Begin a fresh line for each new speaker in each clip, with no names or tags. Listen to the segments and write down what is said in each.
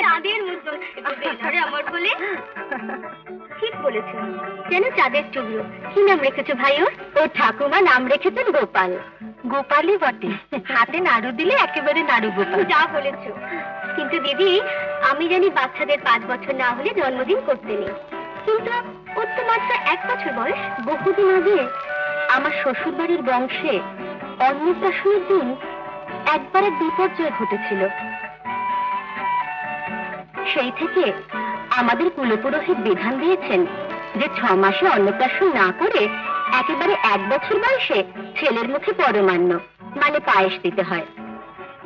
চাঁদের মতো আমার বলে ঠিক বলেছো, যেন চাঁদের টুকরো। কি নাম রেখেছো ভাই ওর? ওর ঠাকুমা নাম রেখেছেন গোপাল। গোপালই বটে, হাতে নাড়ু দিলে একেবারে নাড়ু গোপাল। যা বলেছো। কিন্তু দিদি, আমি জানি বাচ্চাদের 5 বছর না হলে জন্মদিন করতে নেই, কিন্তু ওর তো মাত্র 1 বছর বয়স। বহুদিন আগে আমার শ্বশুর বাড়ির বংশে অন্নপ্রাশনের দিন একবারে বিপর্যয় ঘটেছিল। সেই থেকে আমাদের কুলপুরোহিত বিধান দিয়েছেন যে 6 মাসে অন্নপ্রাশন না করে একেবারে 1 বছর বয়সে ছেলের মুখে পরমান্ন মানে পায়েস দিতে হয়।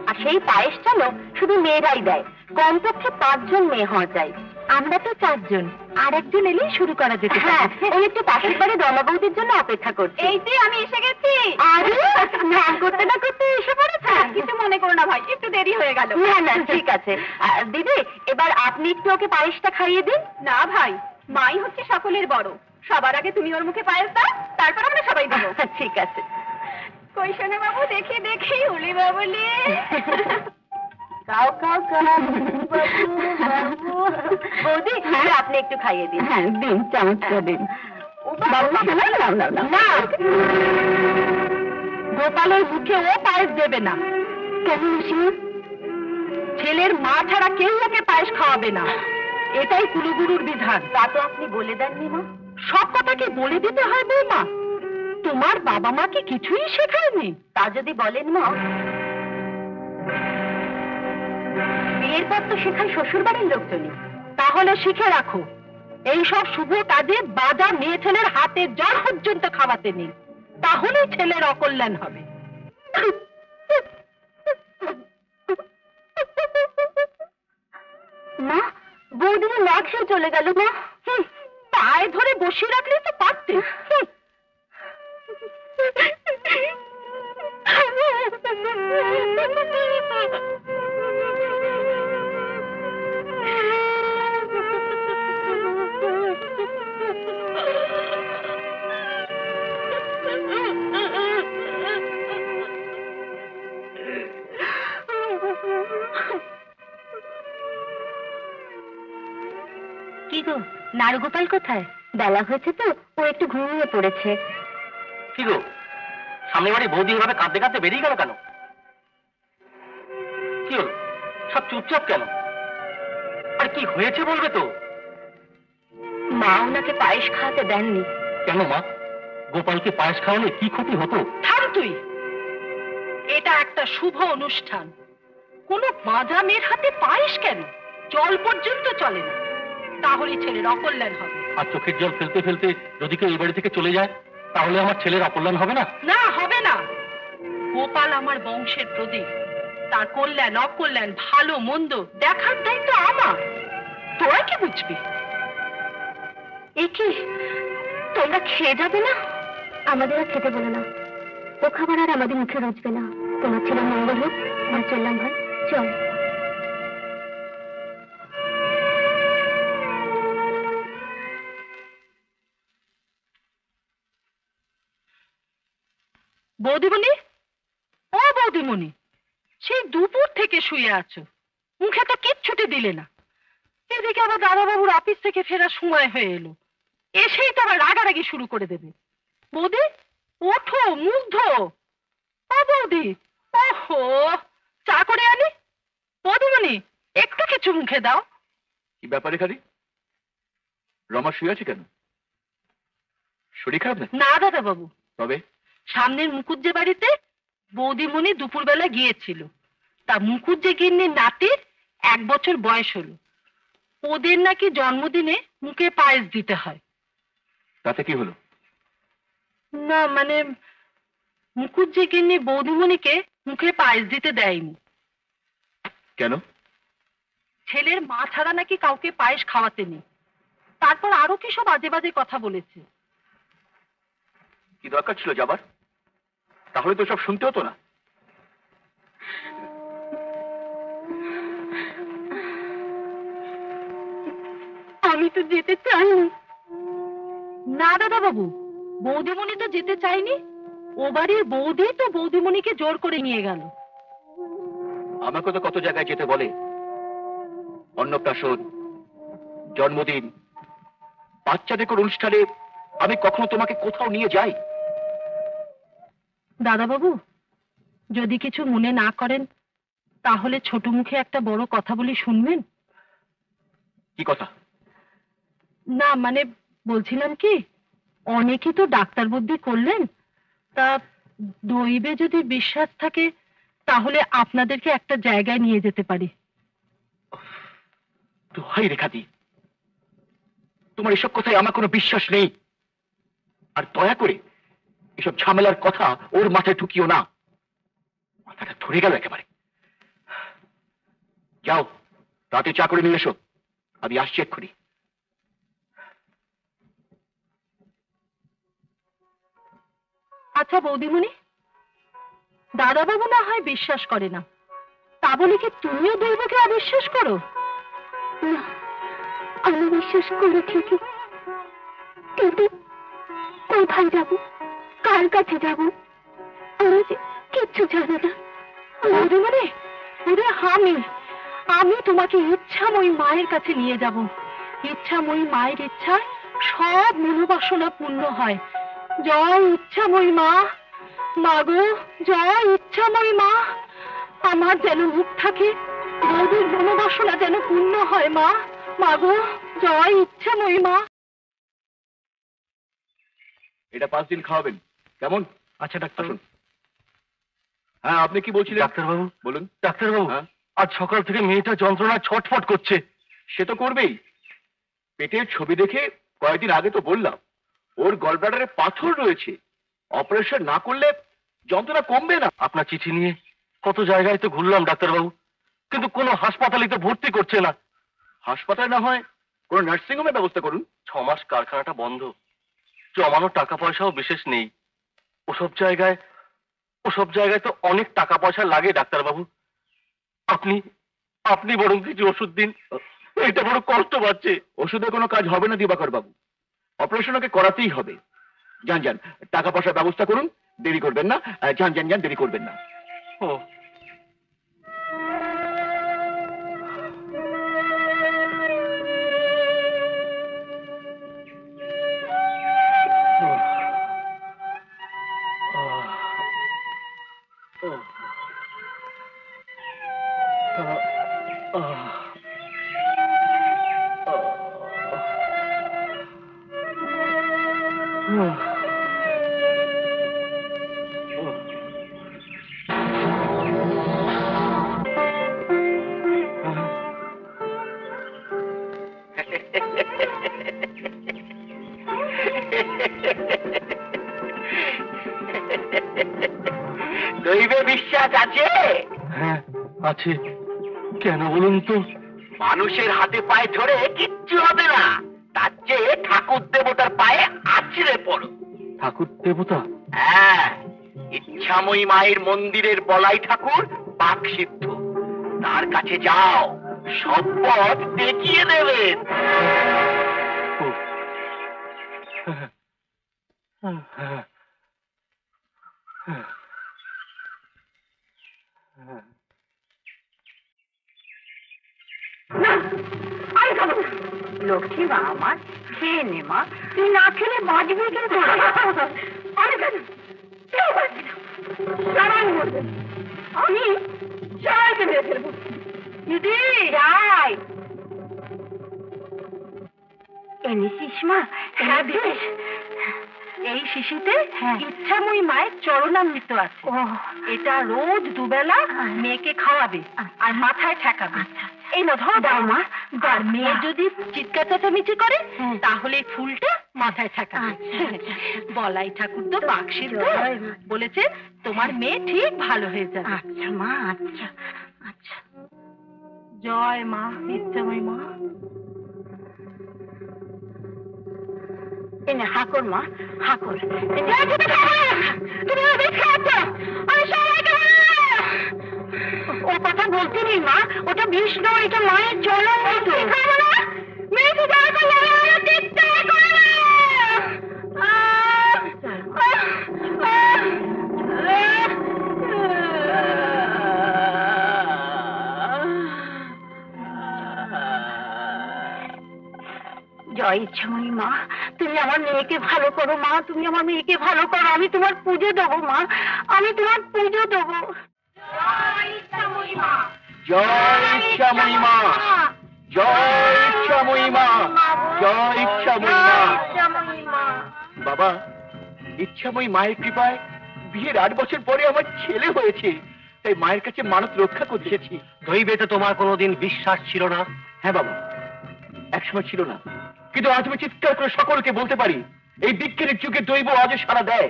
আর সেই পায়েসটাও শুধু মেয়েরাই দেয়, কমপক্ষে 5 জন মেয়ে হওয়া যায়। আমরা তো 4 জন, আর একজন এলেই শুরু করা যেতে। হ্যাঁ, ওই একটু পাশের বাড়ি রমা বৌদির জন্য অপেক্ষা করছি। এইতেই আমি এসে গেছি। আরে স্নান করতে না করতে এসে পড়েছে। কিছু মনে করো না ভাই, একটু দেরি হয়ে গেল। না না ঠিক আছে। দিদি, এবার আপনি একটু ওকে পায়েসটা খাইয়ে দিন। না ভাই, মাই হচ্ছে সকলের বড়, সবার আগে তুমি ওর মুখে পায়েস দাও, তারপর আমরা সবাই দেবো। ঠিক আছে। কৈশনে বাবু দেখি দেখি উলি বাবুলি। বৌদি, আপনি একটু খাইয়ে দিন। হ্যাঁ দিন, চামচটা দিন। না, গোপালের মুখে ও পায়েস দেবে না। কেন মাসিমা? ছেলের মা ছাড়া কেউ ওকে পায়েস খাওয়াবে না, এটাই কুলগুরুর বিধান। তা তো আপনি বলে দেননি মা। সব কথা কি বলে দিতে হয় বৌমা? তোমার বাবা মা কি কিছুই শেখায়নি? তা যদি বলেন মা, বিয়ের পর তো শেখায় শ্বশুর বাড়ির লোকজনই। তাহলে শিখে রাখো, এইসব শুভ কাজে বাজা মেয়ে ছেলের হাতে জল পর্যন্ত খাওয়াতে নেই, তাহলেই ছেলের অকল্যাণ হবে। মা, বৌদিনের নাক সে চলে গেল। মা, পায়ে ধরে বসিয়ে রাখলেই তো পারতে। কি গো, নারুগোপাল কোথায়? বেলা হয়েছে তো, ও একটু ঘুমিয়ে পড়েছে।
কি গো, সামনে বাড়ি বৌদি এভাবে কাঁদতে কাঁদতে বেরিয়ে গেল কেন? কি হলো, সব চুপচাপ কেন? আর কি হয়েছে বলবে তো?
মা ওনাকে পায়েস খাওয়াতে দেননি।
কেন মা, গোপালকে পায়েস খাওয়ালে কি ক্ষতি হতো?
থাম তুই, এটা একটা শুভ অনুষ্ঠান, কোনো বাঁধা মেয়ের হাতে পায়েস কেন? জল পর্যন্ত চলে না, তাহলে ছেলের অকল্যাণ হবে।
আর চোখের জল ফেলতে ফেলতে যদি কেউ এই বাড়ি থেকে চলে যায়, তাহলে আমার ছেলের অকল্যাণ হবে না?
না, হবে না। গোপাল আমার বংশের প্রদীপ, তার কল্যাণ অকল্যাণ ভালো মন্দ দেখার দায়িত্ব আমার। তোরা কি বুঝবি?
এ কি, তোমরা খেয়ে যাবে না? আমাদের আর খেতে বলো না, ও খাবার আর আমাদের মুখে রুচবে না। তোমার ছেলে মঙ্গল হোক। আমরা চললাম ভাই, চল।
বৌদিমণি, ও বৌদিমণি, সেই দুপুর থেকে শুয়ে আছো, মুখে তো কিচ্ছুটি দিলে না। এদিকে আবার দাদাবাবুর অফিস থেকে ফেরার সময় হয়ে এলো, এসেই তো আবার রাগারাগি শুরু করে দেবে। বৌদি ওঠো, মুখ ধো। ও বৌদি, ওহো, চা করে আনি। বৌদিমণি, একটু কিছু মুখে দাও।
কি ব্যাপারে খালি রমা শুয়ে আছে কেন? শরীর খারাপ না?
না দাদাবাবু,
তবে
সামনের মুকুজ্জে বাড়িতে বৌদিমণি দুপুরবেলা গিয়েছিল, তা মুকুজ্জে গিন্নির নাতির 1 বছর বয়স হলো, ওদের নাকি জন্মদিনে মুখে পায়েস দিতে হয়।
তাতে কি হলো?
না মানে, মুকুজ্জে গিন্নি বৌদিমণিকে মুখে পায়েস দিতে দেয়নি।
কেন?
ছেলের মা ছাড়া নাকি কাউকে পায়েস খাওয়াতে নেই। তারপর আরো কি সব আজে বাজে কথা বলেছে।
কি দরকার ছিল যাবার? তাহলে তো সব শুনতে হতো না।
আমি তো যেতে চাইনি।
না দাদাবাবু, বৌদিমণি তো যেতে চাইনি, ও বাড়ির বৌদি তো বৌদিমণিকে জোর করে নিয়ে গেল।
আমাকে তো কত জায়গায় যেতে বলে, অন্নপ্রাশন, জন্মদিন, বাচ্চাদের কোনো অনুষ্ঠানে। আমি কখনো তোমাকে কোথাও নিয়ে যাই?
দাদাবাবু, যদি কিছু মনে না করেন তাহলে ছোট মুখে একটা বড় কথা বলি, শুনবেন?
কি কথা?
না মানে বলছিলাম কি, অনেকে তো ডাক্তার বুদ্ধি করলেন, তা দৈবে যদি বিশ্বাস থাকে তাহলে আপনাদেরকে একটা জায়গায় নিয়ে যেতে পারি।
তো হাই রেখাদি, তোমার এসব কথায় আমার কোনো বিশ্বাস নেই। আর দয়া করে এসব ঝামেলার কথা ওর মাথায় ঢুকিও না, মাথাটা ধরে গেল একেবারে। যাও, রাতে চা করে নিয়ে এসো, আমি আসছি এক্ষুনি।
আচ্ছা বৌদিমণি, দাদাবাবু না হয় বিশ্বাস করে না, তা বলে কি তুমিও দৈবকে অবিশ্বাস করো?
না, আমি বিশ্বাস করি ঠিকই, কিন্তু কোথায় যাব, কার কাছে যাব, আমি যে কিচ্ছু জানি না।
বৌদিমণি, ওরে আমি তোমাকে ইচ্ছাময়ী মায়ের কাছে নিয়ে যাব। ইচ্ছাময়ী মায়ের ইচ্ছায় সব মনোবাসনা পূর্ণ হয়। জয় ইচ্ছাময়ী মা, মাগো জয় ইচ্ছাময়ী মা। আমার যেন মুখ থাকে, বৌদির মনোবাসনা যেন পূর্ণ হয় মা, মাগো জয় ইচ্ছাময়ী মা।
এটা 5 দিন খাওয়াবেন, কেমন?
আচ্ছা ডাক্তার।
আসুন। হ্যাঁ, আপনি কি বলছিলেন?
ডাক্তারবাবু,
বলুন।
ডাক্তারবাবু,
হ্যাঁ?
আজ সকাল থেকে মেয়েটা যন্ত্রণায় ছটফট করছে।
সে তো করবেই, পেটের ছবি দেখে কয়েকদিন আগে তো বললাম ওর গলব্লাডারে পাথর রয়েছে, অপারেশন না করলে যন্ত্রণা কমবে না।
আপনার চিঠি নিয়ে কত জায়গায় তো ঘুরলাম ডাক্তারবাবু, কিন্তু কোনো হাসপাতালে তো ভর্তি করছে না।
হাসপাতাল না হয় কোনো নার্সিং হোমের ব্যবস্থা করুন।
6 মাস কারখানাটা বন্ধ, জমানো টাকা পয়সাও বিশেষ নেই। ওসব জায়গায় তো অনেক টাকা পয়সা লাগে ডাক্তারবাবু। আপনি বরং কিছু ওষুধ দিন, এটা বড় কষ্ট পাচ্ছে।
ওষুধে কোনো কাজ হবে না দিবাকর বাবু, অপারেশন ওকে করাতেই হবে। যান যান, টাকা পয়সার ব্যবস্থা করুন, দেরি করবেন না। যান যান যান, দেরি করবেন না।
ও
দৈবে বিশ্বাস আছে?
হ্যাঁ আছে, কেন বলুন তো?
মানুষের হাতে পায়ে ধরে কিচ্ছু হবে না, তার চেয়ে ঠাকুর দেবতার পায়ে আছড়ে পড়ো।
ঠাকুর দেবতা?
হ্যাঁ, ইচ্ছাময়ী মায়ের মন্দিরের বলাই ঠাকুর পাক সিদ্ধ, তার কাছে যাও, সব পথ দেখিয়ে দেবেন।
ও, হ্যাঁ, হ্যাঁ, হ্যাঁ, হ্যাঁ।
আমি খাবো না। লক্ষ্মী মা আমার, খেয়ে নে মা, তুই না খেলে বাঁচবি কিন্তু। আমি খাবো, কেউ খাচ্ছি না, সবাই মরবে, আমি সবাইকে মেরে ফেলবো। দিদি যাই এনেছিস মা? হ্যাঁ বেশ।
এই শিশিতে ইচ্ছাময়ী মায়ের চরণামৃত আছে। এটা রোজ দুবেলা মেয়েকে খাওয়াবে আর মাথায় ঠেকাবে। এই না ধরো,
দাও মা,
আর মেয়ে যদি চিৎকার চেঁচামেচি করে তাহলে এই ফুলটা মাথায় ঠেকাবে। বলাই ঠাকুর তো বাক্সিদ্ধ, বলেছে তোমার মেয়ে ঠিক ভালো হয়ে যাবে।
আচ্ছা মা, আচ্ছা আচ্ছা।
জয় মা ইচ্ছাময়ী মা।
এনে হাকর মা, হাকর। ও কথা বলতে নেই মা, ওটা বিষ্ণু, এটা মায়ের চরণ মতো। মেয়েকে দয়া করে চিৎকার করে না। জয় ইচ্ছাময়ী মা, তুমি আমার মেয়েকে ভালো করো মা, তুমি আমার মেয়েকে ভালো করো। আমি তোমার পুজো দেবো মা, আমি তোমার পুজো দেবো। জয় ইচ্ছাময়ী মা,
জয় ইচ্ছাময়ী মা, জয় ইচ্ছাময়ী মা, জয় ইচ্ছাময়ী মা।
ইচ্ছাময়ী মা।
বাবা, ইচ্ছাময়ী মায়ের কৃপায় বিয়ের 8 বছর পরে আমার ছেলে হয়েছে, তাই মায়ের কাছে মানত রক্ষা করতে এসেছি।
দৈবেতে তোমার কোনোদিন বিশ্বাস ছিল না?
হ্যাঁ বাবা, একসময় ছিল না, কিন্তু আজ আমি চিৎকার করে সকলকে বলতে পারি এই বিজ্ঞানের যুগে দৈব আজও সাড়া দেয়।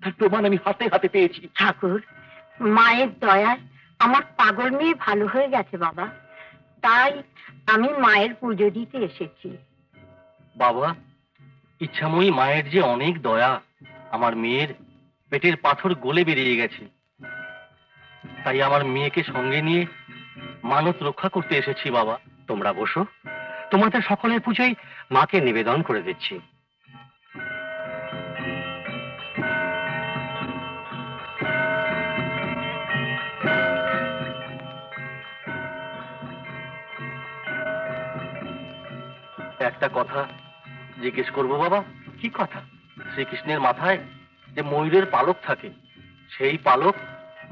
তার প্রমাণ আমি হাতে হাতে পেয়েছি।
ঠাকুর, মায়ের দয়ায় আমার পাগল মেয়ে ভালো হয়ে গেছে বাবা, তাই আমি মায়ের পুজো দিতে এসেছি।
বাবা, ইচ্ছাময়ী মায়ের যে অনেক দয়া, আমার মেয়ের পেটের পাথর গলে বেরিয়ে গেছে, তাই আমার মেয়েকে সঙ্গে নিয়ে মানত রক্ষা করতে এসেছি। বাবা, তোমরা বসো, তোমাদের সকলের পুজোয় মাকে নিবেদন করে দিচ্ছি। একটা কথা জিজ্ঞেস করবো বাবা?
কি কথা?
শ্রীকৃষ্ণের মাথায় যে ময়ূরের পালক থাকে, সেই পালক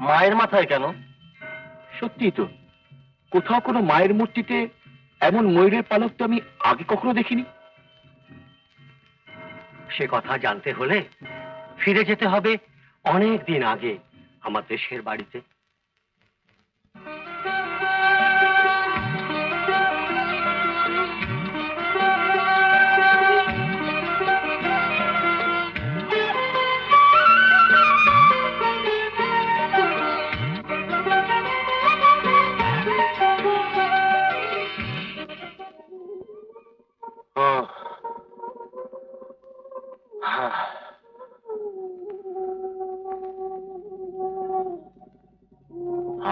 মায়ের মাথায় কেন?
সত্যি তো, কোথাও কোনো মায়ের মূর্তিতে এমন ময়ূরের পালক তো আমি আগে কখনো দেখিনি।
সে কথা জানতে হলে ফিরে যেতে হবে অনেক দিন আগে আমার দেশের বাড়িতে।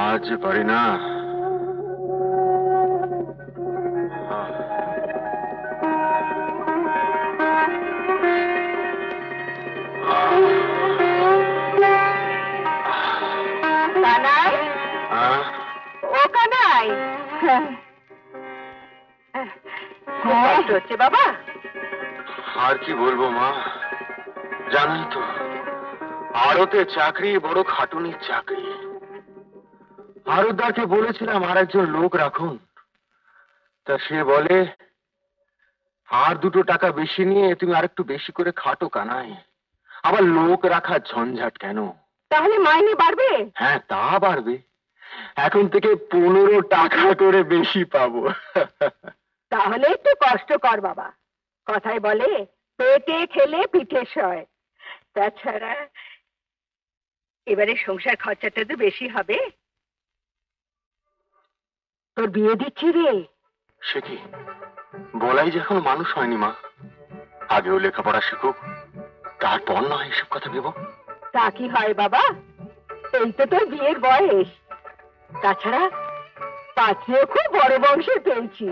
আজ পারি না।
কানাই, ও কানাই, খুব কষ্ট হচ্ছে বাবা?
আর কি বলবো মা, জানোই তো আড়তে চাকরি বড় খাটুনির চাকরি। আড়তদারকে বলেছিলাম আর একজন লোক রাখুন, তা সে বলে আর 2 টাকা বেশি নিয়ে তুমি আর একটু বেশি করে খাটো কানাই, আবার লোক রাখার ঝঞ্ঝাট কেন?
তাহলে মাইনে বাড়বে?
হ্যাঁ, তা বাড়বে, এখন থেকে 15 টাকা করে বেশি পাবো।
তাহলে একটু কষ্ট কর বাবা, কথায় বলে পেটে খেলে পিঠে সয়। তাছাড়া এবারে সংসার খরচাটা তো বেশি হবে। তোর বিয়ে দিচ্ছি রে।
সে কি, বলাই যে এখন মানুষ হয়নি মা, আগেও লেখাপড়া শিখুক, তারপর না এসব কথা ভেবো।
তা কি হয় বাবা, এই তো তোর বিয়ের বয়স। তাছাড়া পাত্রেও খুব বড় বংশে পেয়েছি,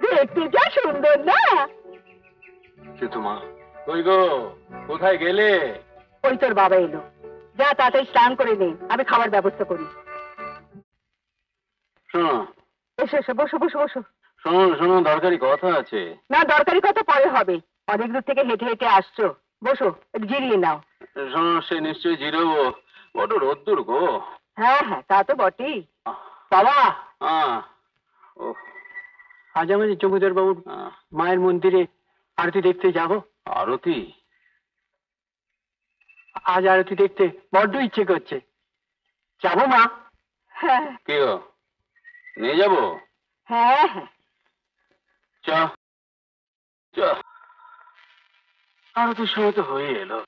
দেখতে যা সুন্দর না।
কিন্তু মা, কই গো, কোথায় গেলে?
ওই তোর বাবা এলো, যা তাড়াতাড়ি স্নান করে নে, আমি খাবার ব্যবস্থা করি।
শোনো,
এসো এসো, বসো বসো বসো।
শোনো শোনো, দরকারি কথা আছে।
না, দরকারি কথা পরে হবে, অনেক দূর থেকে হেঁটে হেঁটে আসছো, বসো একটু জিরিয়ে নাও।
শোনো, সে নিশ্চয়ই জিরোবো, বড় রোদ্দুর গো।
হ্যাঁ হ্যাঁ, তা তো বটেই।
বাবা,
ও,
আজ আমাদের জমিদার বাবুর মায়ের মন্দিরে আরতি দেখতে যাব।
আরতি?
আজ আরতি দেখতে বড্ড ইচ্ছে করছে, যাবো মা?
হ্যাঁ
কি গো, নিয়ে যাবো?
হ্যাঁ হ্যাঁ।
চ চ, আরতির সময় তো হয়ে এলো।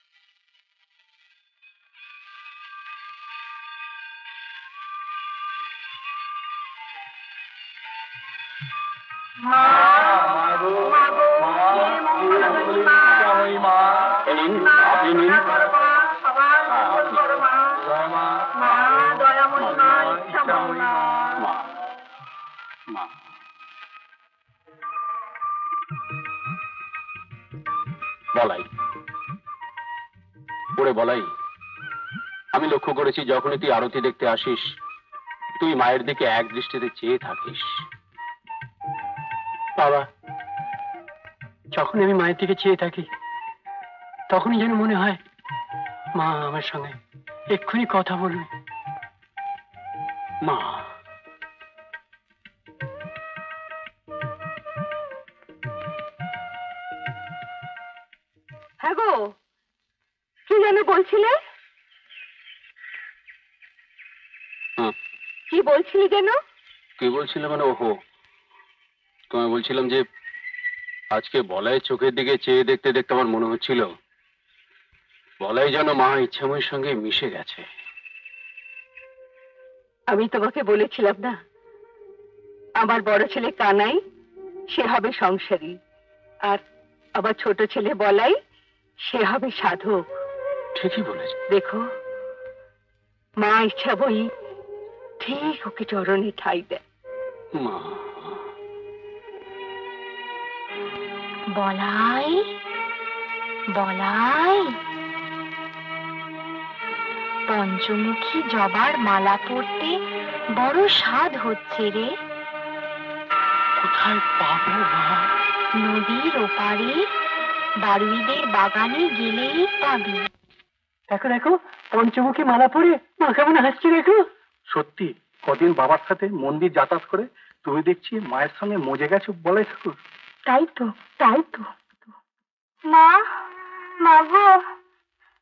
বলাই, ওরে বলাই, আমি লক্ষ্য করেছি যখনই তুই আরতি দেখতে আসিস, তুই মায়ের দিকে এক দৃষ্টিতে চেয়ে থাকিস।
বাবা,
যখন আমি মায়ের দিকে চেয়ে থাকি তখনই যেন মনে হয় মা আমার সঙ্গে এক্ষুনি কথা বলবে। মা,
হ্যাঁ গো, কি যেন বলছিলে? কি বলছিলি যেন?
কি বলছিলাম মানে? ওহো, তোমায় বলছিলাম যে আজকে বলাই চোখের দিকে চেয়ে দেখতে দেখতে আমার মনে হচ্ছিল বলাই যেন মা ইচ্ছাময়ের সঙ্গে মিশে গেছে।
আমি তোমাকে বলেছিলাম না, আমার বড় ছেলে কানাই সে হবে সংসারী, আর আমার ছোট ছেলে বলাই সে হবে সাধক।
ঠিকই বলেছে।
দেখো, মা ইচ্ছা বই ঠিক ওকে চরণে ঠাঁই দেয়।
মা,
বলাই, বলাই, পঞ্চমুখী জবার মালা পরতে বড় স্বাদ হচ্ছে রে।
কোথায় পাবো মা?
নদীর ওপারে বারুইদের বাগানে গেলেই পাবি।
দেখো দেখো, পঞ্চমুখী মালা পরে মা কেমন হাসছে দেখো। সত্যি, কদিন বাবার সাথে মন্দির যাতায়াত করে তুমি দেখছি মায়ের সঙ্গে মজে গেছো বলাই ঠাকুর।
তাই তো, তাই তো। মা, মা গো,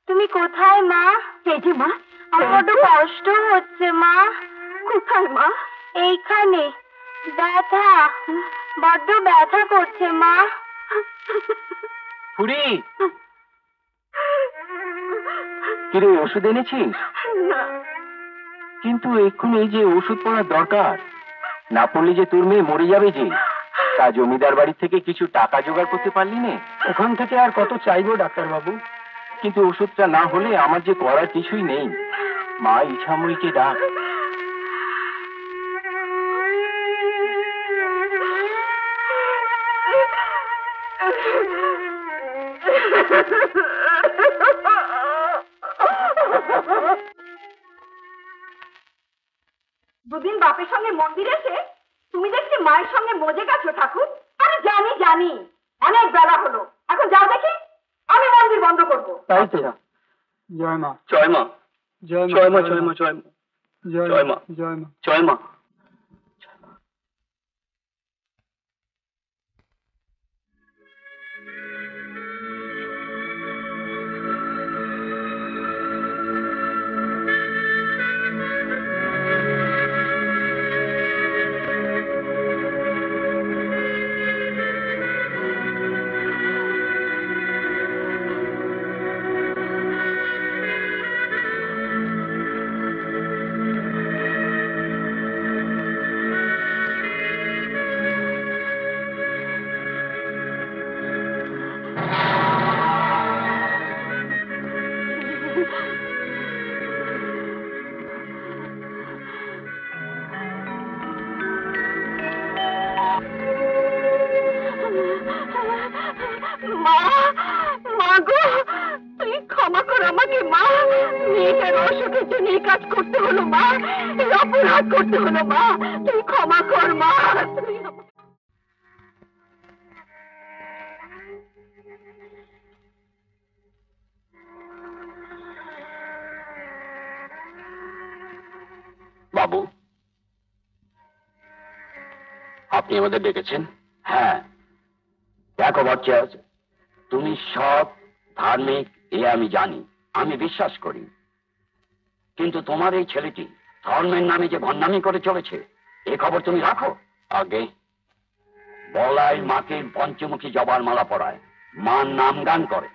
তুমি কোথায় মা? এই যে মা, আমার বড্ড কষ্ট হচ্ছে মা। কোথায় মা? এইখানে ব্যথা, বড্ড ব্যথা করছে মা।
ফুরি, কিরে ওষুধ এনেছিস? কিন্তু এক্ষুনি যে ওষুধ পড়ার দরকার, না পড়লে যে তোর মেয়ে মরে যাবে যে। তা জমিদার বাড়ি থেকে কিছু টাকা জোগাড় করতে পারলি না?
ওখান থেকে আর কত চাইবো ডাক্তার বাবু?
কিন্তু ওষুধটা না হলে আমার যে করার কিছুই নেই। মা ইছাময়ীকে ডাক।
দুদিন বাপের সঙ্গে মন্দিরে এসে তুমি দেখছি মায়ের সঙ্গে মজে গেছো ঠাকুর। আরে জানি জানি, অনেক বেলা হলো, এখন যাও দেখি, আমি মন্দির বন্ধ করবো।
তাই তো। জয় মা,
জয় মা,
জয়
জয় মা, জয় মা, জয় মা,
জয় মা, জয় মা।
জয় মা।
মা, মা গো, তুই ক্ষমা কর আমাকে মা। মেয়েটার অসুখের জন্য এই কাজ করতে হলো মা, এই অপরাধ করতে হলো মা। তুই ক্ষমা কর মা।
বাবু, আপনি আমাদের ডেকেছেন? হ্যাঁ, দেখো বচ্চাস, তুমি সৎ ধার্মিক এ আমি জানি, আমি বিশ্বাস করি। কিন্তু তোমার এই ছেলেটি ধর্মের নামে যে ভণ্ডামি করে চলেছে, এ খবর তুমি রাখো। আগে বলাই মাকে পঞ্চমুখী জবার মালা পরায়, মার নাম গান করে,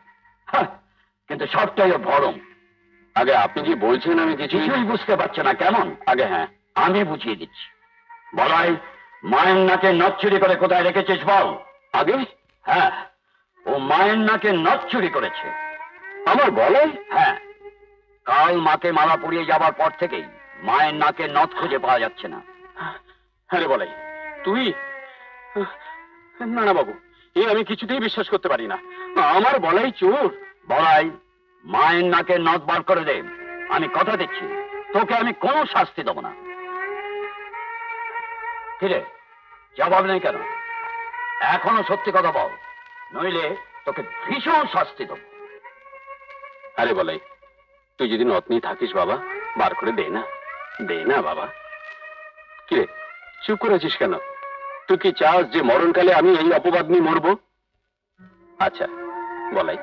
কিন্তু সবটাই ভরম। আগে আপনি কি বলছেন আমি কিছুই বুঝতে পারছি না কেমন? আগে হ্যাঁ, আমি বুঝিয়ে দিচ্ছি। বলাই মায়ের নাকে নথ চুরি করে কোথায় রেখেছিস বল। আগে হ্যাঁ, ও মায়ের নাকে নথ চুরি করেছে। আমার বলাই? হ্যাঁ, কাল মাকে মালা পরিয়ে যাবার পর থেকেই মায়ের নাকে নথ খুঁজে পাওয়া যাচ্ছে না।
হ্যাঁ রে বলাই, তুই? না না বাবু, এ আমি কিছুতেই বিশ্বাস করতে পারি না। আমার বলাই চোর?
বলাই মায়ের নাকে নথ বার করে দে, আমি কথা দিচ্ছি তোকে আমি কোনো শাস্তি দেবো না। কিরে, জবাব নেই কেন? এখনো সত্যি কথা বল, নইলে তোকে ভীষণ শাস্তি দেবো।
আরে বলাই, তুই যদি নথ নিয়ে থাকিস বাবা, বার করে দে না, দে না বাবা। কি রে, চুপ করে আছিস কেন? তুই কি চাস যে মরণকালে আমি এই অপবাদ নিয়ে মরবো? আচ্ছা বলাই,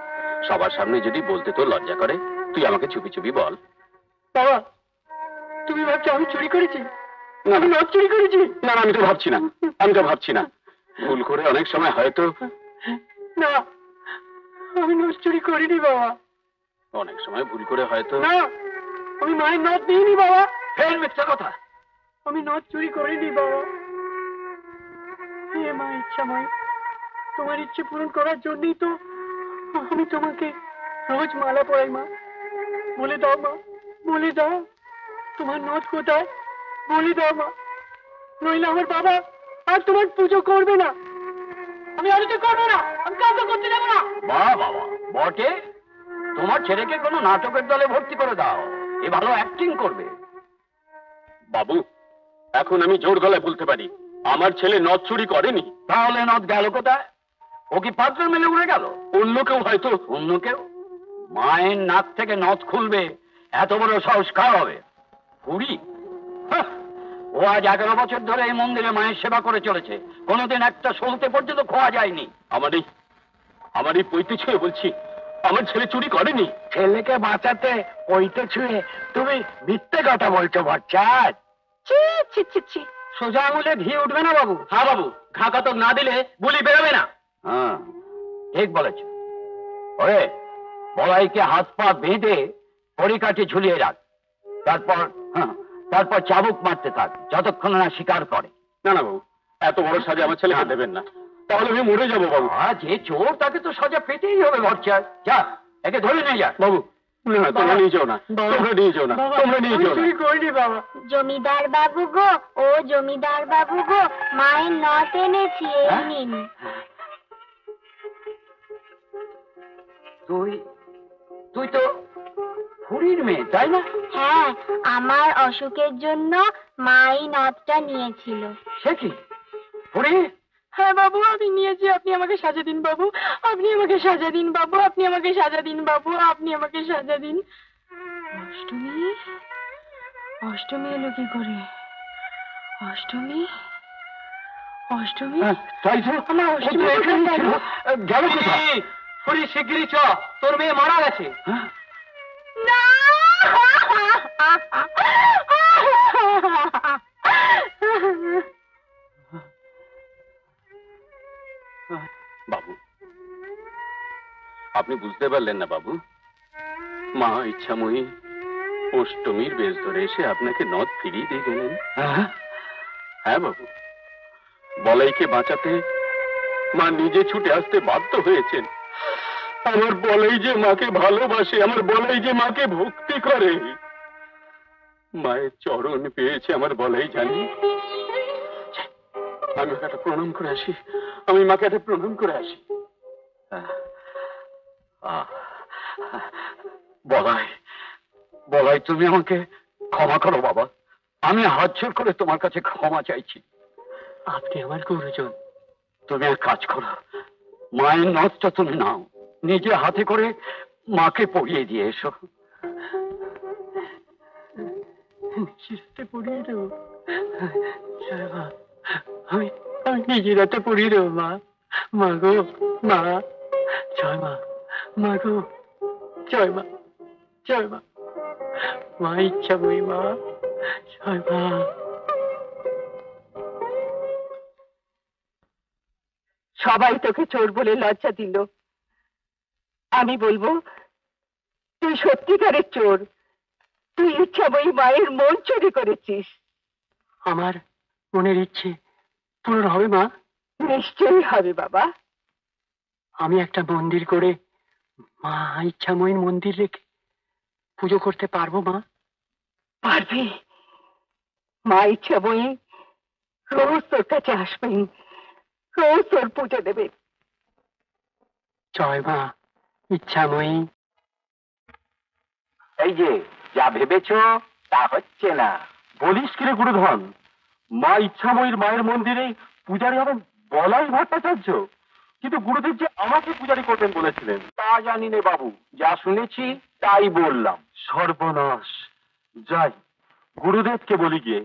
সবার সামনে যদি বলতে তোর লজ্জা করে, তুই আমাকে চুপি চুপি বল।
বাবা, তুমি ভাবছো আমি চুরি করেছি?
না
আমি নথ চুরি করেছি?
না না, আমি তো ভাবছি না, আমি তো ভাবছি না। ভুল করে অনেক সময় হয়তো।
না, আমি নথ চুরি করিনি বাবা।
অনেক সময় ভুল করে হয়তো।
না, আমি মায়ের নথ দিইনি বাবা। ফের মিথ্যা কথা। আমি নথ চুরি করিনি বাবা। হে মা ইচ্ছাময়, তোমার ইচ্ছে পূরণ করার জন্যই তো আমি তোমাকে রোজ মালা পরাই। মা, বলে দাও মা, বলে দাও তোমার নথ কোথায়, বলে দাও মা। নইলে আমার বাবা আর তোমার পুজো করবে না। আমি আর এটা করবো না, আমি কাউকে করতে দেবো না। বাহ বাবা, বটে। তোমার ছেলেকে কোনো নাটকের দলে ভর্তি করে দাও, এ ভালো অ্যাক্টিং করবে।
বাবু, এখন আমি জোর গলায় বলতে পারি আমার ছেলে নথ চুরি করেনি।
তাহলে নথ গেল কোথায়? ও কি পাত্র মেলে উড়ে গেল?
অন্য কেউ হয়তো।
অন্য কেউ? মায়ের নাক থেকে নথ খুলবে এত বড় সাহস কার হবে? পুরি? ও আজ 11 বছর ধরে এই মন্দিরে মায়ের সেবা করে চলেছে, কোনোদিন একটা সলতে পর্যন্ত খোয়া যায়নি।
আমার এই পৈতে ছুঁয়ে বলছি, আমার ছেলে চুরি করেনি।
ছেলেকে বাঁচাতে পৈতে ছুঁয়ে তুমি মিথ্যে কথা বলছো বচ্চার। ছি ছি ছি ছি, সোজা আঙুলে ঘি উঠবে না বাবু।
হ্যাঁ বাবু, ঘাকাতক না দিলে বুলি বেরোবে না।
হ্যাঁ, ঠিক বলেছ। ওরে, বলাইকে হাত পা বেঁধে পরিকাঠি ঝুলিয়ে রাখ। তারপর চাবুক মারতে থাক যতক্ষণ না স্বীকার করে।
না না বাবু, এত বড় সাজা আমার ছেলেকে দেবেন না, তাহলে আমি মরে যাবো বাবু।
যে চোর তাকে তো সাজা পেতেই হবে বচ্চার। যা, একে ধরে নিয়ে যা।
বাবু না, তোমরা নিয়ে যাও না, তোমরা নিয়ে যাও না, তোমরা নিয়ে যাও না।
করিনি বাবা।
জমিদার বাবু গো, ও জমিদার বাবু গো, মায়ের নথ এনেছি, এই নিন।
তুই তো খুড়ির মেয়ে, তাই না?
হ্যাঁ, আমার অসুখের জন্য মা এই নথটা নিয়েছিল।
সে কি খুড়ি?
হ্যাঁ বাবু, আমি নিয়েছি। আপনি আমাকে সাজা দিন বাবু, আপনি আমাকে সাজা দিন বাবু, আপনি আমাকে সাজা দিন বাবু, আপনি আমাকে সাজা দিন। অষ্টমী, অষ্টমী এলো কি করে? অষ্টমী, অষ্টমী,
তাই তো
আমার অষ্টমী
এখানে
কোথায়
ছিল।
গেল?
গেল কোথায়?
খুড়ি শিগগিরই চ, তোর মেয়ে মারা গেছে।
না!
বাবু, আপনি বুঝতে পারলেন না বাবু? মা ইচ্ছাময়ী অষ্টমীর বেশ ধরে এসে আপনাকে নথ ফিরিয়ে দিয়ে গেলেন। হ্যাঁ বাবু, বলাইকে বাঁচাতে মা নিজে ছুটে আসতে বাধ্য হয়েছেন। আমার বলাই যে মাকে ভালোবাসে, আমার বলাই যে মাকে ভক্তি করে, মায়ের চরণ পেয়েছে আমার বলাই জানি। আমি মাকে একটা প্রণাম করে আসি, আমি মাকে একটা প্রণাম করে আসি।
বলাই, তুমি আমাকে ক্ষমা করো বাবা। আমি হাত জোর করে তোমার কাছে ক্ষমা চাইছি।
আপনি আমার গুরুজন।
তুমি এক কাজ করো, মায়ের নথটা তুমি নাও, নিজে হাতে করে মাকে পরিয়ে দিয়ে এসো।
নিজের হাতে পরিয়ে দেবো? আমি নিজের হাতে পরিয়ে দেবো মা। মা গো, মা, জয় মা। মা গো, জয় মা, জয় মা। মা ইচ্ছাময়ী মা, জয় মা।
সবাই তোকে চোর বলে লজ্জা দিল, আমি বলবো তুই সত্যিকারের চোর। তুই ইচ্ছাময়ী মায়ের মন চুরি করেছিস।
আমার মনের ইচ্ছে পূরণ হবে মা।
নিশ্চয়ই হবে বাবা।
আমি একটা মন্দির করে মা ইচ্ছাময়ীর মন্দির রেখে পুজো করতে পারবো মা?
পারবি। মা ইচ্ছাময়ী রোজ তোর কাছে আসবেন, রোজ তোর পুজো দেবে।
জয় মা ইচ্ছাময়ী।
এই যে যা ভেবেছ তা হচ্ছে না।
বলিস কিরে গুরুধন, মা ইচ্ছাময়ীর মায়ের মন্দিরে পূজারি হবেন বলাই ভট্টাচার্য? কিন্তু গুরুদেব যে আমাকে পূজারি করবেন বলেছিলেন তা জানি নে বাবু, যা শুনেছি তাই বললাম। সর্বনাশ, যাই গুরুদেবকে বলি গিয়ে।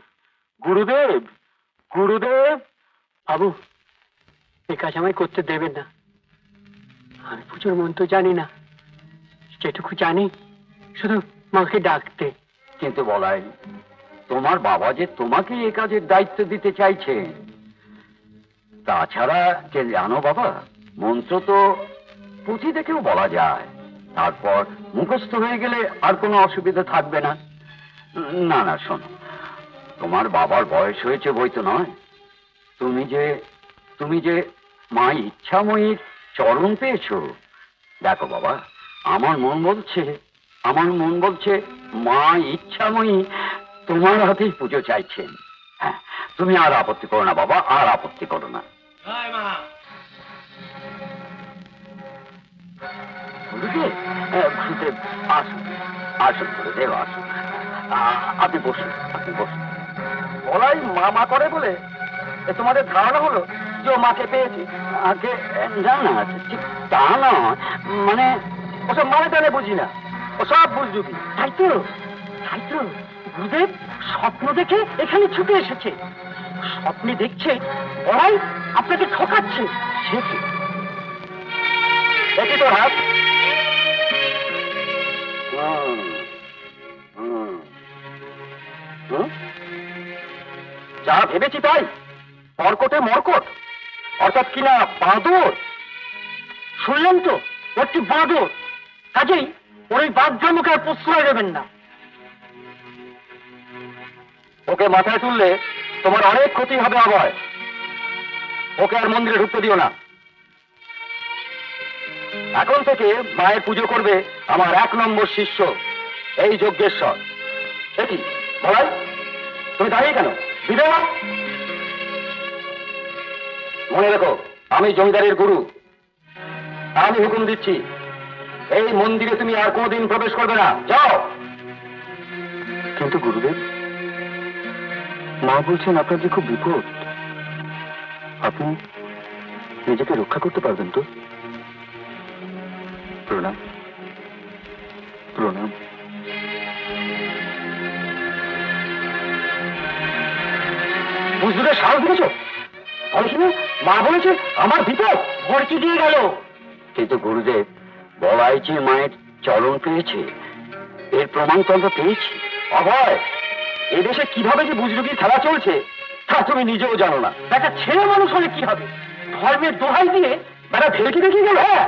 গুরুদেব, গুরুদেব।
বাবু, এ কাজ আমায় করতে দেবেন না। আমি পুজোর মন্ত্র জানি না, যেটুকু জানি শুধু মাকে ডাকতে।
কিন্তু বলাই, তোমার বাবা যে তোমাকে এ কাজের দায়িত্ব দিতে চাইছে। তাছাড়া যে জানো বাবা, মন্ত্র তো পুঁথি দেখেও বলা যায়, তারপর মুখস্থ হয়ে গেলে আর কোনো অসুবিধা থাকবে না। না না, শোনো, তোমার বাবার বয়স হয়েছে বই তো নয়, তুমি যে মা ইচ্ছাময়ীর চরণ পেয়েছো। দেখো বাবা, আমার মন বলছে মা ইচ্ছাময়ী তোমার হাতেই পুজো চাইছেন। হ্যাঁ, তুমি আর আপত্তি করো না বাবা, আর আপত্তি করো না। গুরুদেব, গুরুদেব আসুন, আসুন গুরুদেব, আসুন। আপনি বসুন।
বলাই মা করে বলে তোমাদের ধারণা হলো যে ও মাকে পেয়েছে?
আগে না না, ঠিক তা নয়, মানে
ওসব মানে টানে বুঝি না, ও সব বুঝবি।
তাই তো গুরুদেব স্বপ্ন দেখে এখানে ছুটে এসেছে। স্বপ্নে দেখছে ওরাই আপনাকে ঠকাচ্ছে।
সে কি?
দেখি তোর হাত। যা ভেবেছি তাই, মরকটে মরকট, অর্থাৎ কিনা বাঁদর।
শুনলেন তো, ওর কি বাঁদর। কাজেই ওর ওই বাদধর্মকে আর প্রশ্রয় দেবেন না।
ওকে মাথায় তুললে তোমার অনেক ক্ষতি হবে অভয়। ওকে আর মন্দিরে ঢুকতে দিও না। এখন থেকে মায়ের পুজো করবে আমার 1 নম্বর শিষ্য, এই যজ্ঞেশ্বর। দেখি বলাই, তুমি দাঁড়িয়ে কেন? দিবে না? মনে রেখো, আমি জমিদারের গুরু, আমি হুকুম দিচ্ছি, এই মন্দিরে তুমি আর কোনোদিন প্রবেশ করবে না। যাও।
কিন্তু গুরুদেব, মা বলছেন আপনার যে খুব বিপদ, আপনি নিজেকে রক্ষা করতে পারবেন তো? প্রণাম, প্রণাম।
বুঝতে সাহস দিয়েছ? মা বলেছে আমার বিপদ,
ভরকি দিয়ে গেল।
কিন্তু গুরুদেব, বলাই যে মায়ের চরণ পেয়েছে, এর প্রমাণ তো আমরা পেয়েছি।
অভয়, এদেশে কিভাবে যে বুজরুগির খেলা চলছে তা তুমি নিজেও জানো না।
একটা ছেলে মানুষ হলে কি হবে? ধর্মের দোহাই দিয়ে
বেটা ভেলকি দেখিয়ে গেল। হ্যাঁ,